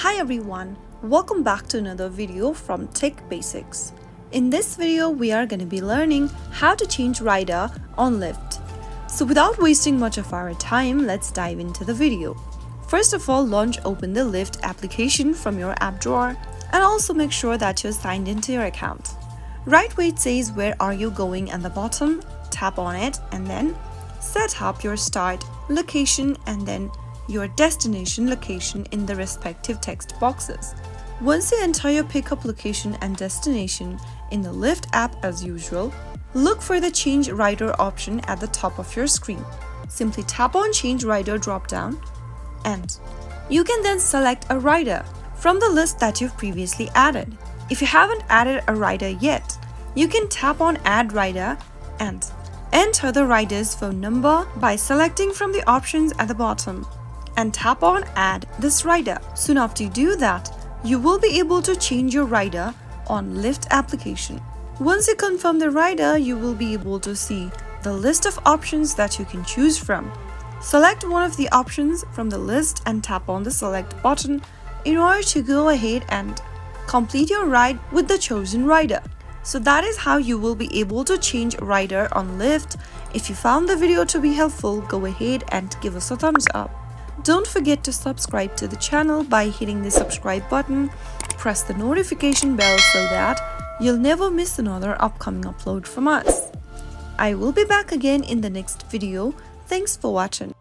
Hi everyone, welcome back to another video from Tech Basics. In this video, we are going to be learning how to change rider on Lyft. So without wasting much of our time, let's dive into the video. First of all, open the Lyft application from your app drawer and also make sure that you're signed into your account. Right where it says where are you going at the bottom, tap on it and then set up your start location and then your destination location in the respective text boxes. Once you enter your pickup location and destination in the Lyft app as usual, look for the Change Rider option at the top of your screen. Simply tap on Change Rider drop-down and you can then select a rider from the list that you've previously added. If you haven't added a rider yet, you can tap on Add Rider and enter the rider's phone number by selecting from the options at the bottom and tap on Add this rider. Soon after you do that, you will be able to change your rider on Lyft application. Once you confirm the rider, you will be able to see the list of options that you can choose from. Select one of the options from the list and tap on the Select button in order to go ahead and complete your ride with the chosen rider. So that is how you will be able to change rider on Lyft. If you found the video to be helpful, go ahead and give us a thumbs up. Don't forget to subscribe to the channel by hitting the subscribe button. Press the notification bell so that you'll never miss another upcoming upload from us. I will be back again in the next video. Thanks for watching.